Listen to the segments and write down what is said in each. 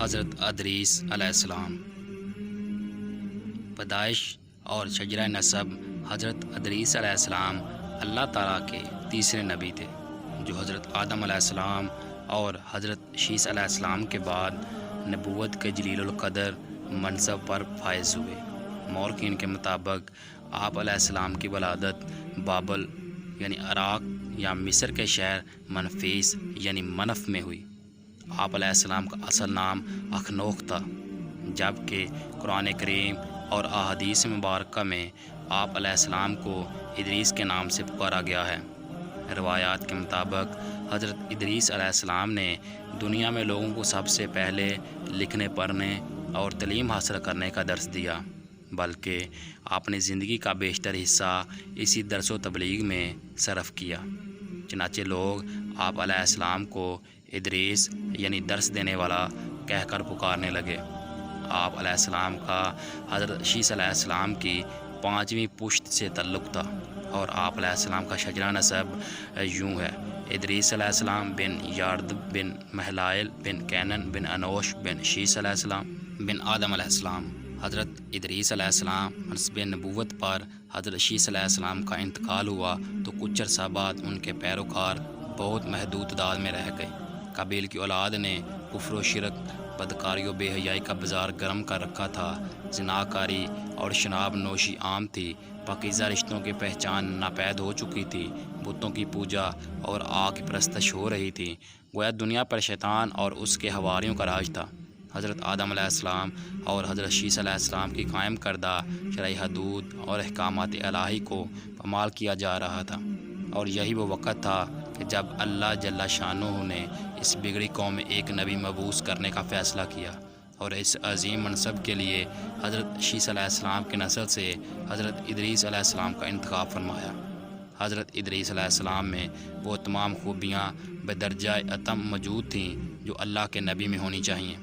حضرت ادریس علیہ السلام۔ پیدائش اور شجرہ نسب۔ حضرت ادریس علیہ السلام اللہ تعالیٰ کے تیسرے نبی تھے جو حضرت آدم علیہ السلام اور حضرت شیث علیہ السلام کے بعد نبوت کے جلیل القدر منصب پر فائز ہوئے۔ مورخین کے مطابق آپ علیہ السلام کی ولادت بابل یعنی عراق یا مصر کے شہر منفیس یعنی منف میں ہوئی۔ آپ علیہ السلام کا اصل نام اخنوخ تھا، جبکہ قرآن کریم اور احادیث مبارکہ میں آپ علیہ السلام کو ادریس کے نام سے پکارا گیا ہے۔ روایات کے مطابق حضرت ادریس علیہ السلام نے دنیا میں لوگوں کو سب سے پہلے لکھنے پڑھنے اور تعلیم حاصل کرنے کا درس دیا، بلکہ آپ نے زندگی کا بیشتر حصہ اسی درس و تبلیغ میں صرف کیا۔ چنانچہ لوگ آپ علیہ السلام کو ادریس یعنی درس دینے والا کہہ کر پکارنے لگے۔ آپ علیہ السلام کا حضرت شیث علیہ السلام کی 5ویں پشت سے تعلق تھا، اور آپ علیہ السلام کا شجرہ نسب یوں ہے: ادریس علیہ السلام بن یارد بن مہلائل بن کینن بن انوش بن شیث علیہ السلام بن آدم علیہ السلام۔ حضرت ادریس علیہ السلام منصب نبوت پر حضرت شیث علیہ السلام کا انتقال ہوا تو کچھ عرصہ بعد ان کے پیروکار بہت محدود تعداد میں رہ گئے۔ قابیل کی اولاد نے کفر و شرک، بدکاری و بے حیائی کا بازار گرم کر رکھا تھا، زناکاری اور شراب نوشی عام تھی، پاکیزہ رشتوں کی پہچان ناپید ہو چکی تھی، بتوں کی پوجا اور آگ کی پرستش ہو رہی تھی، گویا دنیا پر شیطان اور اس کے حواریوں کا راج تھا۔ حضرت آدم علیہ السلام اور حضرت شیث علیہ السلام کی قائم کردہ شرعی حدود اور احکامات الہی کو پامال کیا جا رہا تھا، اور یہی وہ وقت تھا کہ جب اللہ جل شانہ نے اس بگڑی قوم میں ایک نبی مبعوث کرنے کا فیصلہ کیا، اور اس عظیم منصب کے لیے حضرت شیث علیہ السلام کی نسل سے حضرت ادریس علیہ السلام کا انتخاب فرمایا۔ حضرت ادریس علیہ السلام میں وہ تمام خوبیاں بدرجہ اتم موجود تھیں جو اللہ کے نبی میں ہونی چاہیے۔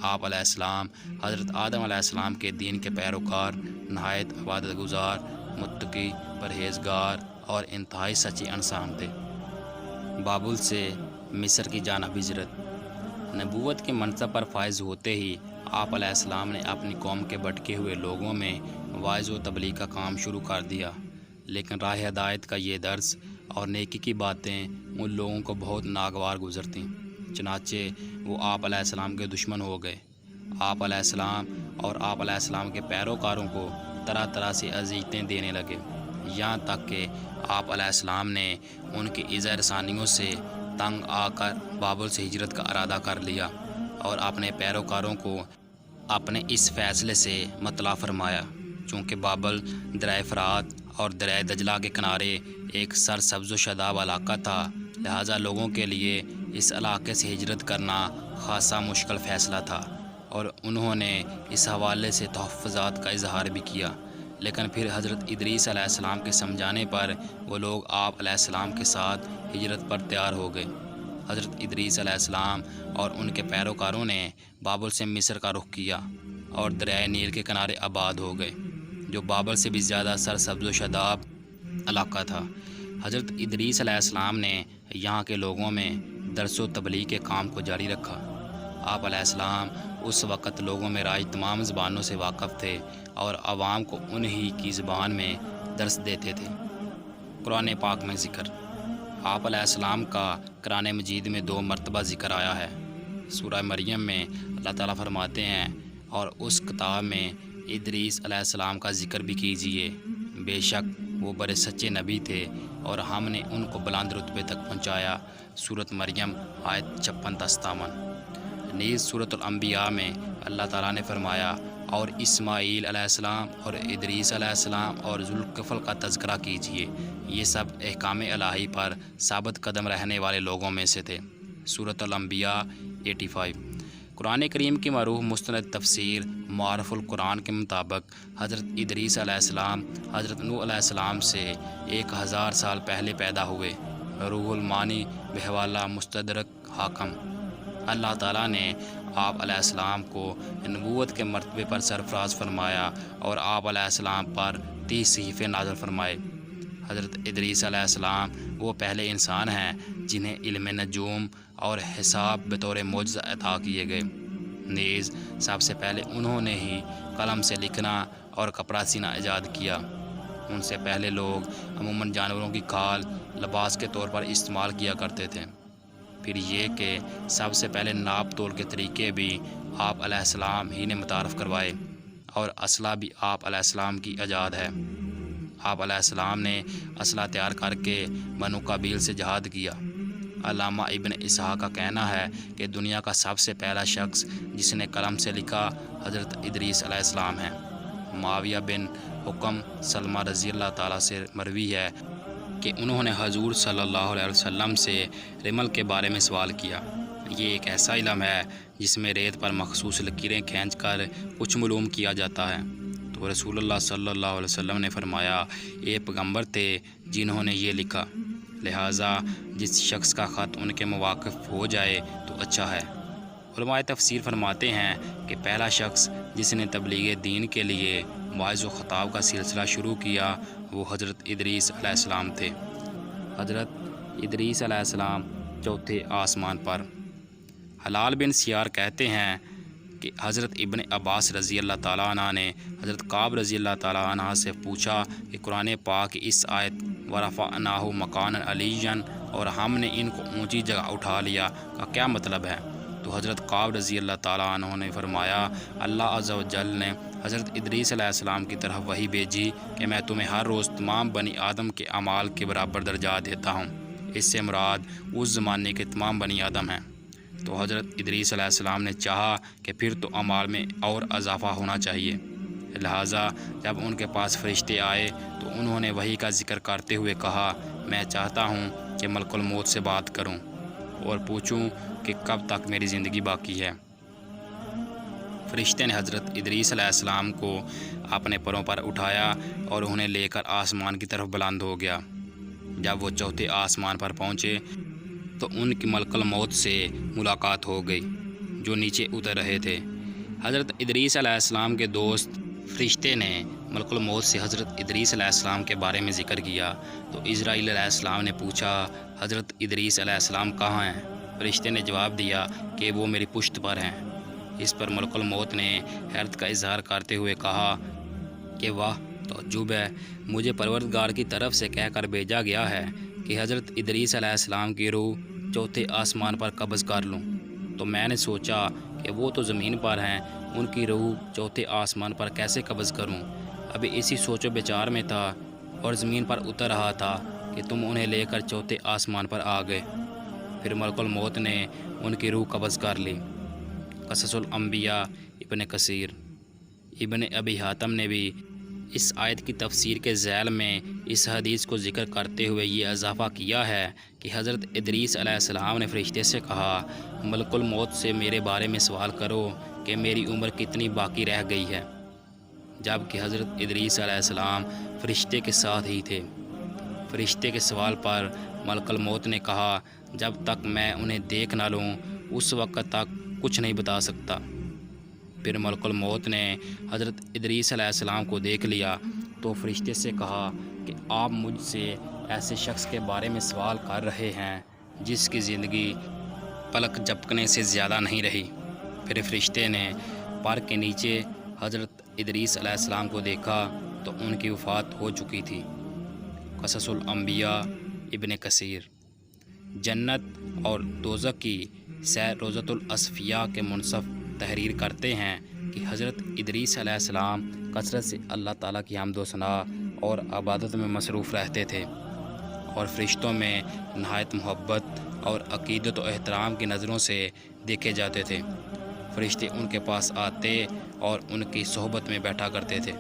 آپ علیہ السلام حضرت آدم علیہ السلام کے دین کے پیروکار، نہایت عبادت گزار، متقی، پرہیزگار اور انتہائی سچے انسان تھے۔ بابل سے مصر کی جانب ہجرت۔ نبوت کے منصب پر فائز ہوتے ہی آپ علیہ السلام نے اپنی قوم کے بھٹکے ہوئے لوگوں میں واعظ و تبلیغ کا کام شروع کر دیا، لیکن راہ ہدایت کا یہ درس اور نیکی کی باتیں ان لوگوں کو بہت ناگوار گزرتیں، چنانچہ وہ آپ علیہ السلام کے دشمن ہو گئے۔ آپ علیہ السلام اور آپ علیہ السلام کے پیروکاروں کو طرح طرح سے اذیتیں دینے لگے، یہاں تک کہ آپ علیہ السلام نے ان کی ایذا رسانیوں سے تنگ آ کر بابل سے ہجرت کا ارادہ کر لیا، اور اپنے پیروکاروں کو اپنے اس فیصلے سے مطلع فرمایا۔ چونکہ بابل دریائے فرات اور دریائے دجلہ کے کنارے ایک سرسبز و شاداب علاقہ تھا، لہٰذا لوگوں کے لیے اس علاقے سے ہجرت کرنا خاصا مشکل فیصلہ تھا، اور انہوں نے اس حوالے سے تحفظات کا اظہار بھی کیا۔ لیکن پھر حضرت ادریس علیہ السلام کے سمجھانے پر وہ لوگ آپ علیہ السلام کے ساتھ ہجرت پر تیار ہو گئے۔ حضرت ادریس علیہ السلام اور ان کے پیروکاروں نے بابل سے مصر کا رخ کیا اور دریائے نیل کے کنارے آباد ہو گئے، جو بابل سے بھی زیادہ سرسبز و شاداب علاقہ تھا۔ حضرت ادریس علیہ السلام نے یہاں کے لوگوں میں درس و تبلیغ کے کام کو جاری رکھا۔ آپ علیہ السلام اس وقت لوگوں میں رائج تمام زبانوں سے واقف تھے اور عوام کو انہی کی زبان میں درس دیتے تھے۔ قرآن پاک میں ذکر۔ آپ علیہ السلام کا قرآن مجید میں 2 مرتبہ ذکر آیا ہے۔ سورہ مریم میں اللہ تعالیٰ فرماتے ہیں: اور اس کتاب میں ادریس علیہ السلام کا ذکر بھی کیجیے، بے شک وہ بڑے سچے نبی تھے اور ہم نے ان کو بلند رتبے تک پہنچایا۔ سورۃ مریم آیت 56-57۔ نیز سورۃ الانبیاء میں اللہ تعالیٰ نے فرمایا: اور اسماعیل علیہ السلام اور ادریس علیہ السلام اور ذوالکفل کا تذکرہ کیجیے، یہ سب احکام الہی پر ثابت قدم رہنے والے لوگوں میں سے تھے۔ سورۃ الانبیاء 85۔ قرآن کریم کی معروف مستند تفسیر معارف القرآن کے مطابق حضرت ادریس علیہ السلام حضرت نوح علیہ السلام سے 1000 سال پہلے پیدا ہوئے۔ روح المانی بحوالہ مستدرک حاکم۔ اللہ تعالیٰ نے آپ علیہ السلام کو نبوت کے مرتبے پر سرفراز فرمایا اور آپ علیہ السلام پر 30 صحیفے نازل فرمائے۔ حضرت ادریس علیہ السلام وہ پہلے انسان ہیں جنہیں علم نجوم اور حساب بطور معجزہ عطا کیے گئے۔ نیز سب سے پہلے انہوں نے ہی قلم سے لکھنا اور کپڑا سینا ایجاد کیا۔ ان سے پہلے لوگ عموماً جانوروں کی کھال لباس کے طور پر استعمال کیا کرتے تھے۔ پھر یہ کہ سب سے پہلے ناپ تول کے طریقے بھی آپ علیہ السلام ہی نے متعارف کروائے، اور اسلحہ بھی آپ علیہ السلام کی ایجاد ہے۔ آپ علیہ السلام نے اسلحہ تیار کر کے بنو قبیل سے جہاد کیا۔ علامہ ابن اسحاق کا کہنا ہے کہ دنیا کا سب سے پہلا شخص جس نے قلم سے لکھا حضرت ادریس علیہ السلام ہیں۔ معاویہ بن حکم سلمہ رضی اللہ تعالیٰ سے مروی ہے کہ انہوں نے حضور صلی اللہ علیہ وسلم سے رمل کے بارے میں سوال کیا۔ یہ ایک ایسا علم ہے جس میں ریت پر مخصوص لکیریں کھینچ کر کچھ معلوم کیا جاتا ہے۔ تو رسول اللہ صلی اللہ علیہ وسلم نے فرمایا، یہ پیغمبر تھے جنہوں نے یہ لکھا، لہٰذا جس شخص کا خط ان کے مواقف ہو جائے تو اچھا ہے۔ علماء تفسیر فرماتے ہیں کہ پہلا شخص جس نے تبلیغ دین کے لیے واعظ و خطاب کا سلسلہ شروع کیا وہ حضرت ادریس علیہ السلام تھے۔ حضرت ادریس علیہ السلام چوتھے آسمان پر۔ حلال بن سیار کہتے ہیں کہ حضرت ابن عباس رضی اللہ تعالیٰ عنہ نے حضرت کعب رضی اللہ تعالیٰ عنہ سے پوچھا کہ قرآن پاک کی اس آیت وَرَفَعْنَاهُ مَكَانًا عَلِيًّا اور ہم نے ان کو اونچی جگہ اٹھا لیا کا کیا مطلب ہے؟ تو حضرت کعب رضی اللہ تعالیٰ عنہ نے فرمایا، اللہ عز و جل نے حضرت ادریس علیہ السلام کی طرف وحی بھیجی کہ میں تمہیں ہر روز تمام بنی آدم کے اعمال کے برابر درجات دیتا ہوں۔ اس سے مراد اس زمانے کے تمام بنی آدم ہیں۔ تو حضرت ادریس علیہ السلام نے چاہا کہ پھر تو اعمال میں اور اضافہ ہونا چاہیے، لہٰذا جب ان کے پاس فرشتے آئے تو انہوں نے وحی کا ذکر کرتے ہوئے کہا، میں چاہتا ہوں کہ ملک الموت سے بات کروں اور پوچھوں کہ کب تک میری زندگی باقی ہے۔ فرشتے نے حضرت ادریس علیہ السلام کو اپنے پروں پر اٹھایا اور انہیں لے کر آسمان کی طرف بلند ہو گیا۔ جب وہ چوتھے آسمان پر پہنچے تو ان کی ملک الموت سے ملاقات ہو گئی جو نیچے اتر رہے تھے۔ حضرت ادریس علیہ السلام کے دوست فرشتے نے ملک الموت سے حضرت ادریس علیہ السلام کے بارے میں ذکر کیا تو اسرائیل علیہ السلام نے پوچھا، حضرت ادریس علیہ السلام کہاں ہیں؟ فرشتے نے جواب دیا کہ وہ میری پشت پر ہیں۔ اس پر ملک الموت نے حیرت کا اظہار کرتے ہوئے کہا کہ واہ، تعجب ہے، مجھے پروردگار کی طرف سے کہہ کر بھیجا گیا ہے کہ حضرت ادریس علیہ السلام کی روح چوتھے آسمان پر قبض کر لوں، تو میں نے سوچا کہ وہ تو زمین پر ہیں، ان کی روح چوتھے آسمان پر کیسے قبض کروں؟ ابھی اسی سوچ و بچار میں تھا اور زمین پر اتر رہا تھا کہ تم انہیں لے کر چوتھے آسمان پر آ گئے۔ پھر ملک الموت نے ان کی روح قبض کر لی۔ قصص الانبیاء ابن کثیر۔ ابن ابی حاتم نے بھی اس آیت کی تفسیر کے ذیل میں اس حدیث کو ذکر کرتے ہوئے یہ اضافہ کیا ہے کہ حضرت ادریس علیہ السلام نے فرشتے سے کہا، ملک الموت سے میرے بارے میں سوال کرو کہ میری عمر کتنی باقی رہ گئی ہے، جبکہ حضرت ادریس علیہ السلام فرشتے کے ساتھ ہی تھے۔ فرشتے کے سوال پر ملک الموت نے کہا، جب تک میں انہیں دیکھ نہ لوں اس وقت تک کچھ نہیں بتا سکتا۔ پھر ملک الموت نے حضرت ادریس علیہ السلام کو دیکھ لیا تو فرشتے سے کہا کہ آپ مجھ سے ایسے شخص کے بارے میں سوال کر رہے ہیں جس کی زندگی پلک جھپکنے سے زیادہ نہیں رہی۔ پھر فرشتے نے پر کے نیچے حضرت ادریس علیہ السلام کو دیکھا تو ان کی وفات ہو چکی تھی۔ قصص الانبیاء ابن کثیر۔ جنت اور دوزخ کی سیر روضۃ الاصفیاء کے منصف تحریر کرتے ہیں کہ حضرت ادریس علیہ السلام کثرت سے اللہ تعالیٰ کی حمد و ثنا اور عبادت میں مصروف رہتے تھے اور فرشتوں میں نہایت محبت اور عقیدت و احترام کی نظروں سے دیکھے جاتے تھے۔ فرشتے ان کے پاس آتے اور ان کی صحبت میں بیٹھا کرتے تھے۔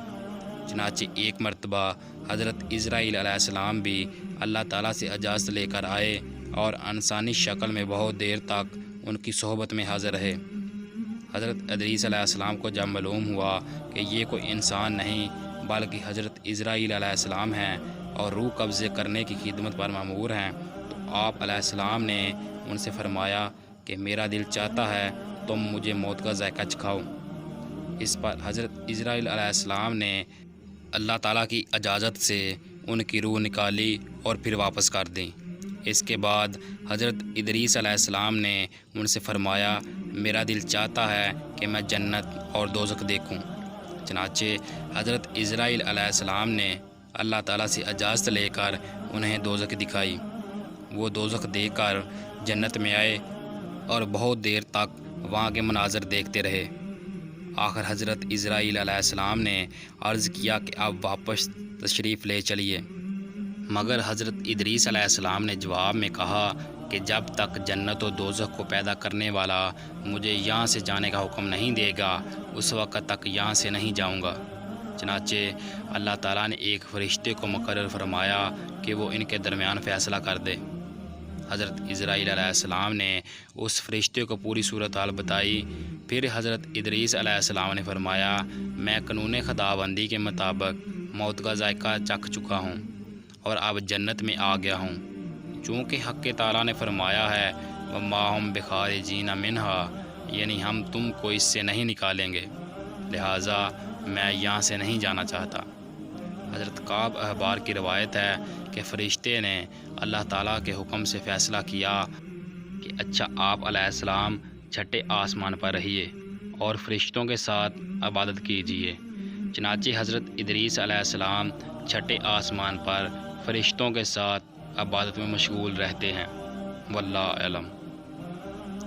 چنانچہ ایک مرتبہ حضرت اسرائیل علیہ السلام بھی اللہ تعالیٰ سے اجازت لے کر آئے اور انسانی شکل میں بہت دیر تک ان کی صحبت میں حاضر رہے۔ حضرت ادریس علیہ السلام کو جب معلوم ہوا کہ یہ کوئی انسان نہیں بلکہ حضرت اسرائیل علیہ السلام ہیں اور روح قبضے کرنے کی خدمت پر مأمور ہیں، تو آپ علیہ السلام نے ان سے فرمایا کہ میرا دل چاہتا ہے تم مجھے موت کا ذائقہ چکھاؤ۔ اس پر حضرت اسرائیل علیہ السلام نے اللہ تعالیٰ کی اجازت سے ان کی روح نکالی اور پھر واپس کر دیں۔ اس کے بعد حضرت ادریس علیہ السلام نے ان سے فرمایا میرا دل چاہتا ہے کہ میں جنت اور دوزخ دیکھوں۔ چنانچہ حضرت اسرائیل علیہ السلام نے اللہ تعالیٰ سے اجازت لے کر انہیں دوزخ دکھائی۔ وہ دوزخ دیکھ کر جنت میں آئے اور بہت دیر تک وہاں کے مناظر دیکھتے رہے۔ آخر حضرت اسرائیل علیہ السلام نے عرض کیا کہ اب واپس تشریف لے چلیے، مگر حضرت ادریس علیہ السلام نے جواب میں کہا کہ جب تک جنت و دوزخ کو پیدا کرنے والا مجھے یہاں سے جانے کا حکم نہیں دے گا اس وقت تک یہاں سے نہیں جاؤں گا۔ چنانچہ اللہ تعالیٰ نے ایک فرشتے کو مقرر فرمایا کہ وہ ان کے درمیان فیصلہ کر دے۔ حضرت اسرائیل علیہ السلام نے اس فرشتے کو پوری صورتحال بتائی۔ پھر حضرت ادریس علیہ السلام نے فرمایا میں قانون خداوندی کے مطابق موت کا ذائقہ چکھ چکا ہوں اور اب جنت میں آ گیا ہوں، چونکہ حق تعالیٰ نے فرمایا ہے وَمَا هُمْ بِخَارِجِينَ مِنْهَا، یعنی ہم تم کو اس سے نہیں نکالیں گے، لہٰذا میں یہاں سے نہیں جانا چاہتا۔ حضرت کعب احبار کی روایت ہے کہ فرشتے نے اللہ تعالیٰ کے حکم سے فیصلہ کیا کہ اچھا آپ علیہ السلام چھٹے آسمان پر رہیے اور فرشتوں کے ساتھ عبادت کیجیے۔ چنانچہ حضرت ادریس علیہ السلام چھٹے آسمان پر فرشتوں کے ساتھ عبادت میں مشغول رہتے ہیں۔ واللہ علم۔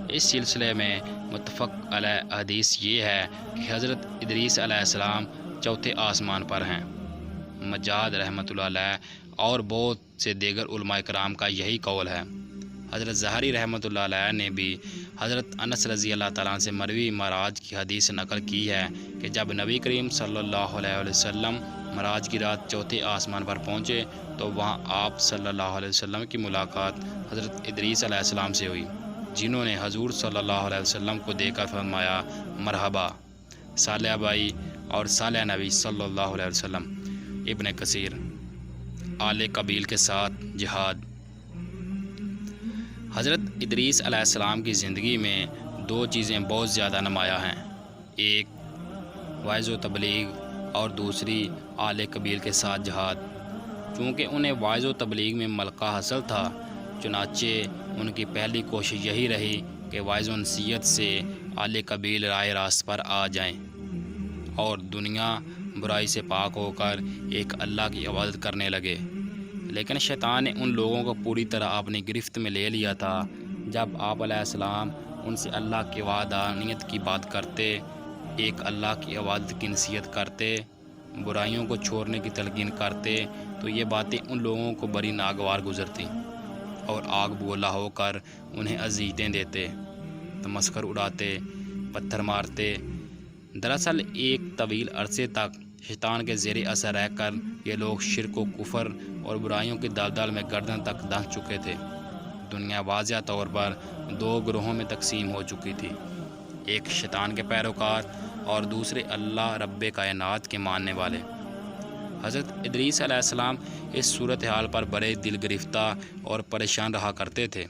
اس سلسلے میں متفق علیہ حدیث یہ ہے کہ حضرت ادریس علیہ السلام چوتھے آسمان پر ہیں۔ مجاہد رحمۃ اللہ علیہ اور بہت سے دیگر علماء کرام کا یہی قول ہے۔ حضرت ظاہری رحمۃ اللہ علیہ نے بھی حضرت انس رضی اللہ تعالیٰ عنہ سے مروی معراج کی حدیث نقل کی ہے کہ جب نبی کریم صلی اللہ علیہ وسلم معراج کی رات چوتھے آسمان پر پہنچے تو وہاں آپ صلی اللہ علیہ وسلم کی ملاقات حضرت ادریس علیہ السلام سے ہوئی، جنہوں نے حضور صلی اللہ علیہ وسلم کو دیکھ کر فرمایا مرحبا صالح بھائی اور صالح نبی صلی اللہ علیہ وسلم۔ ابن کثیر۔ آل قبیل کے ساتھ جہاد۔ حضرت ادریس علیہ السلام کی زندگی میں دو چیزیں بہت زیادہ نمایاں ہیں، ایک وعظ و تبلیغ اور دوسری آل قبیل کے ساتھ جہاد۔ چونکہ انہیں وعظ و تبلیغ میں ملکہ حاصل تھا، چنانچہ ان کی پہلی کوشش یہی رہی کہ وعظ و نصیحت سے آل قبیل راہ راست پر آ جائیں اور دنیا برائی سے پاک ہو کر ایک اللہ کی عبادت کرنے لگے۔ لیکن شیطان نے ان لوگوں کو پوری طرح اپنی گرفت میں لے لیا تھا۔ جب آپ علیہ السلام ان سے اللہ کی وحدانیت کی بات کرتے، ایک اللہ کی عبادت کی نصیحت کرتے، برائیوں کو چھوڑنے کی تلقین کرتے تو یہ باتیں ان لوگوں کو بڑی ناگوار گزرتی اور آگ بگولا ہو کر انہیں اذیتیں دیتے، تمسخر اڑاتے، پتھر مارتے۔ دراصل ایک طویل عرصے تک شیطان کے زیر اثر رہ کر یہ لوگ شرک و کفر اور برائیوں کی دلدل میں گردن تک دھنس چکے تھے۔ دنیا واضح طور پر دو گروہوں میں تقسیم ہو چکی تھی، ایک شیطان کے پیروکار اور دوسرے اللہ رب کائنات کے ماننے والے۔ حضرت ادریس علیہ السلام اس صورتحال پر بڑے دل گرفتہ اور پریشان رہا کرتے تھے۔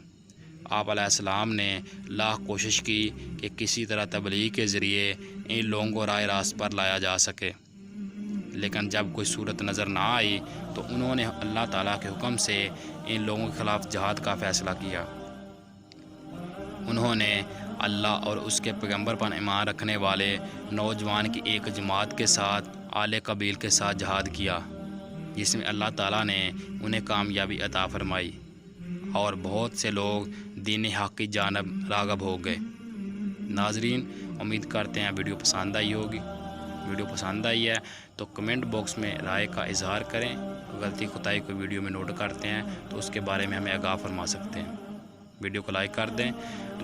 آپ علیہ السلام نے لاکھ کوشش کی کہ کسی طرح تبلیغ کے ذریعے ان لوگوں کو راہ راست پر لایا جا سکے، لیکن جب کوئی صورت نظر نہ آئی تو انہوں نے اللہ تعالیٰ کے حکم سے ان لوگوں کے خلاف جہاد کا فیصلہ کیا۔ انہوں نے اللہ اور اس کے پیغمبر پر ایمان رکھنے والے نوجوان کی ایک جماعت کے ساتھ آل قبیل کے ساتھ جہاد کیا، جس میں اللہ تعالیٰ نے انہیں کامیابی عطا فرمائی اور بہت سے لوگ دین حق کی جانب راغب ہو گئے۔ ناظرین، امید کرتے ہیں ویڈیو پسند آئی ہوگی۔ ویڈیو پسند آئی ہے تو کمنٹ باکس میں رائے کا اظہار کریں۔ غلطی خطائی کو ویڈیو میں نوٹ کرتے ہیں تو اس کے بارے میں ہمیں آگاہ فرما سکتے ہیں۔ ویڈیو کو لائک کر دیں،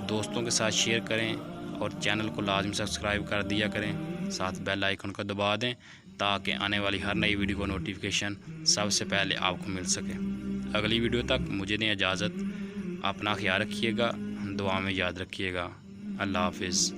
دوستوں کے ساتھ شیئر کریں اور چینل کو لازمی سبسکرائب کر دیا کریں، ساتھ بیل آئیکن کو دبا دیں تاکہ آنے والی ہر نئی ویڈیو کو نوٹیفیکیشن سب سے پہلے آپ کو مل سکے۔ اگلی ویڈیو تک مجھے دیں اجازت۔ اپنا خیال رکھیے گا، دعا میں یاد رکھیے گا۔ اللہ حافظ۔